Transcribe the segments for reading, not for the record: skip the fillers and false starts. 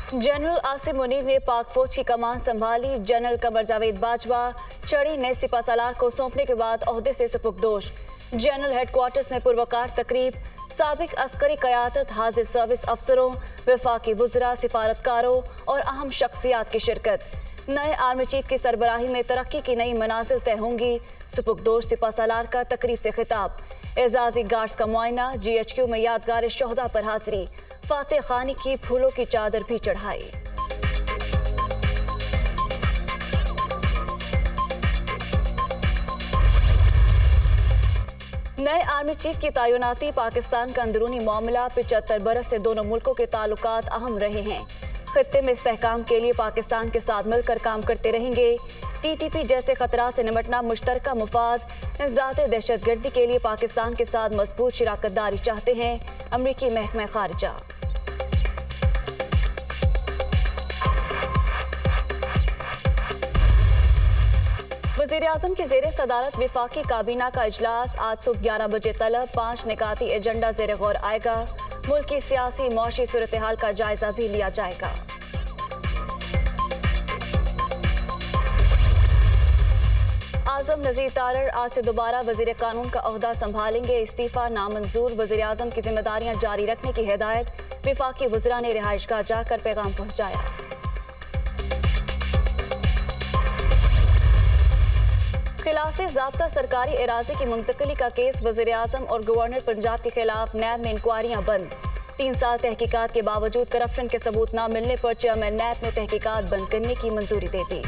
General Asim Munir ने पाक फौज की कमान संभाली। जनरल कमर जावेद बाजवा चढ़ी नए सिपा सालार को सौंपने के बाद ओहदे से सुपुर्दोश। जनरल हेडक्वार्टर्स में पुरवकार तकरीब, साबिक अस्करी क़यादत, हाजिर सर्विस अफसरों, वफाकी वुज़रा, सिफारतकारों और अहम शख्सियात की शिरकत। नए आर्मी चीफ की सरबराही में तरक्की की नई मनाजिल तय होंगी। सुपुर्दोश सिपा सालार का तकरीब से खिताब। एजाजी गार्ड्स का मुआयना। GHQ में यादगार शोहदा पर हाजिरी। फातेह खानी की फूलों की चादर भी चढ़ाई। नए आर्मी चीफ की तैनाती। पाकिस्तान का अंदरूनी मामला। 75 बरस से दोनों मुल्कों के ताल्लुकात अहम रहे हैं। खित्ते में इस्तेहकाम के लिए पाकिस्तान के साथ मिलकर काम करते रहेंगे। TTP जैसे खतरा से निपटना मुश्तरका मुफाद। ज़ाते दहशतगर्दी के लिए पाकिस्तान के साथ मजबूत शराकतदारी चाहते हैं। अमरीकी महकमा खारिजा। वज़ीर-ए-आज़म की ज़ेरे सदारत विफाकी काबीना का इजलास आज सुबह 11 बजे तलब। 5 निकाती एजेंडा ज़ेरे गौर आएगा। मुल्क की सियासी मौशी सूरत हाल का जायजा भी लिया जाएगा। आज़म नज़ीर तारड़ आज से दोबारा वज़ीर कानून का ओहदा संभालेंगे। इस्तीफा नामंजूर। वज़ीर-ए-आज़म की जिम्मेदारियां जारी रखने की हिदायत। विफाकी वुज़रा ने रिहाइशगाह जाकर पैगाम पहुंचाया। खिलाफ ज़ाब्ता सरकारी एराज़ी की मुंतकली का केस। वज़ीर-ए-आज़म और गवर्नर पंजाब के खिलाफ नैब में इंक्वायरियां बंद। 3 साल तहकीकात के बावजूद करप्शन के सबूत न मिलने पर चेयरमैन नैब ने तहकीकात बंद करने की मंजूरी दे दी।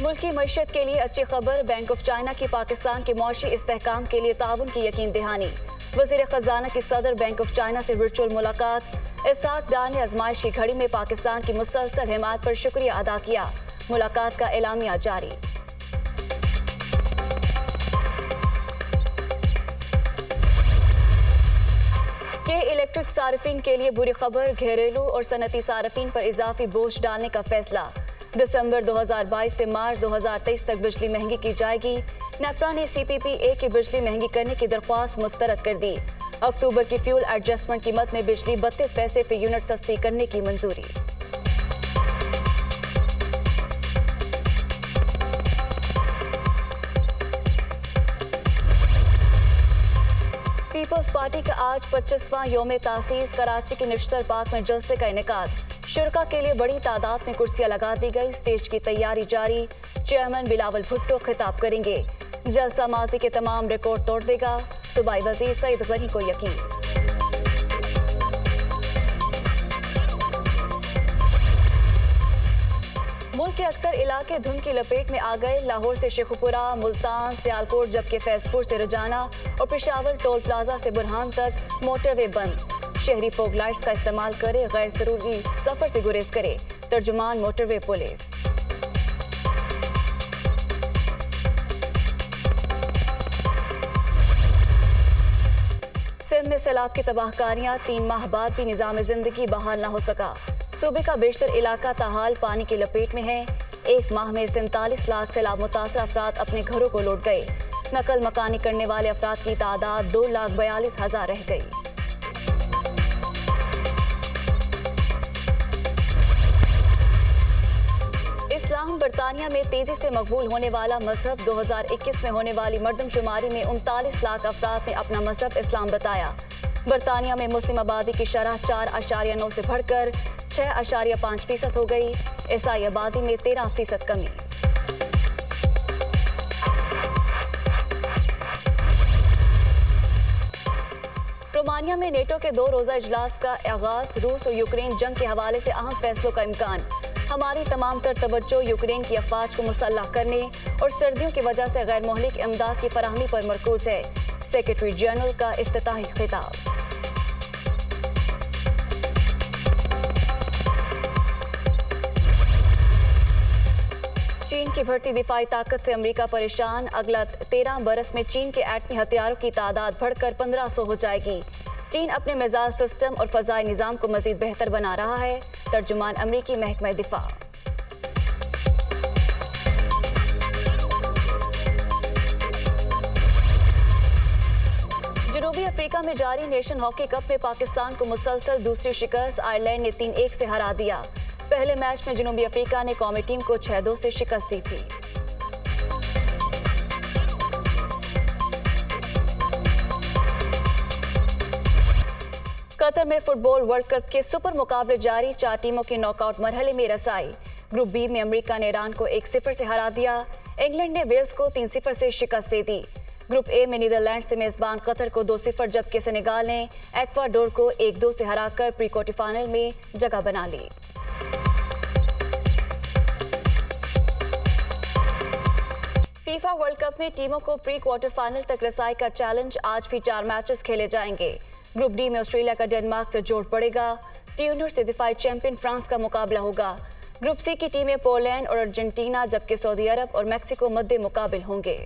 मुल्क की मईशत के लिए अच्छी खबर। बैंक ऑफ चाइना की पाकिस्तान के मौशी इस्तेहकाम के लिए ताउन की यकीन दहानी। वज़ीर ख़जाना की सदर बैंक ऑफ चाइना से वर्चुअल मुलाकात। इसाक डार ने आजमाइश की घड़ी में पाकिस्तान की मुसलसल हिमायत पर शुक्रिया अदा किया। मुलाकात का एलामिया जारी। के इलेक्ट्रिक सार्फिन के लिए बुरी खबर। घरेलू और सनती सार्फिन पर इजाफी बोझ डालने का फैसला। दिसंबर 2022 से मार्च 2023 तक बिजली महंगी की जाएगी। नेपरा ने CPP-A की बिजली महंगी करने की दरख्वास्त मुस्तरद कर दी। अक्टूबर की फ्यूल एडजस्टमेंट कीमत में बिजली 32 पैसे फी यूनिट सस्ती करने की मंजूरी। पीपल्स पार्टी का आज 25वां यौम तासीस। कराची के निश्तर पार्क में जलसे का इनेकाद। शुरका के लिए बड़ी तादाद में कुर्सियां लगा दी गई। स्टेज की तैयारी जारी। चेयरमैन बिलावल भुट्टो खिताब करेंगे। जलसा माजी के तमाम रिकॉर्ड तोड़ देगा। सूबाई वजीर सईद गनी को यकीन। मुल्क के अक्सर इलाके धुंध की लपेट में आ गए। लाहौर से शेखुपुरा, मुल्तान, सियालकोट, जबकि फैजपुर से रजाना और पेशावर टोल प्लाजा से बुरहान तक मोटरवे बंद। शहरी फोग लाइट्स का इस्तेमाल करे। गैर जरूरी सफर से गुरेज करे। तर्जुमान मोटरवे पुलिस। सिंध में सैलाब की तबाहकारियां। 3 माह बाद भी निजाम जिंदगी बहाल न हो सका। सूबे का बेशतर इलाका ताहाल पानी की लपेट में है। 1 माह में 47 लाख सैलाब मुतासर अफराद अपने घरों को लौट गए। नकल मकानी करने वाले अफराद की तादाद 2,42,000 रह गई। इस्लाम बरतानिया में तेजी से मकबूल होने वाला मजहब। 2021 में होने वाली मर्दमशुमारी में 39 लाख अफराद ने अपना मजहब इस्लाम बताया। बरतानिया में मुस्लिम आबादी की शरह 4.9 से बढ़कर 6.5% हो गई। ईसाई आबादी में 13% कमी। रोमानिया में नेटो के 2 रोजा इजलास का आगाज। रूस और यूक्रेन जंग के हवाले से अहम फैसलों का इम्कान। हमारी तमाम तर तवज्जो यूक्रेन की अफवाज को मुसल्लह करने और सर्दियों की वजह से गैर मोहलिक इमदाद की फराहमी पर मरकूज है। सेक्रेटरी जनरल का इफ्तिताही खिताब। चीन की बढ़ती दिफाई ताकत से अमेरिका परेशान। अगला 13 बरस में चीन के एटमी हथियारों की तादाद बढ़कर 1500 हो जाएगी। चीन अपने मिसाइल सिस्टम और फ़ज़ाई निज़ाम को मज़ीद बेहतर बना रहा है। तर्जुमान अमरीकी महकमा दिफा। जनूबी अफ्रीका में जारी नेशन हॉकी कप में पाकिस्तान को मुसलसल दूसरी शिकस्त। आयरलैंड ने 3-1 से हरा दिया। पहले मैच में जनूबी अफ्रीका ने कौमी टीम को 6-2 से शिकस्त दी थी। कतर में फुटबॉल वर्ल्ड कप के सुपर मुकाबले जारी। 4 टीमों के नॉकआउट मरहले में रसाई। ग्रुप बी में अमेरिका ने ईरान को 1-0 से हरा दिया। इंग्लैंड ने वेल्स को 3-0 से शिकस्त दे दी। ग्रुप ए में नीदरलैंड से मेजबान कतर को 2-0, जबकि सेनेगाल ने एक्वाडोर को 1-2 से हराकर प्री क्वार्टर फाइनल में जगह बना ली। फीफा वर्ल्ड कप में टीमों को प्री क्वार्टर फाइनल तक रसाई का चैलेंज। आज भी 4 मैचेस खेले जाएंगे। ग्रुप डी में ऑस्ट्रेलिया का डेनमार्क से जोड़ पड़ेगा। ट्यूनर से दिफाई चैंपियन फ्रांस का मुकाबला होगा। ग्रुप सी की टीमें पोलैंड और अर्जेंटीना, जबकि सऊदी अरब और मैक्सिको मद्दे मुकाबिल होंगे।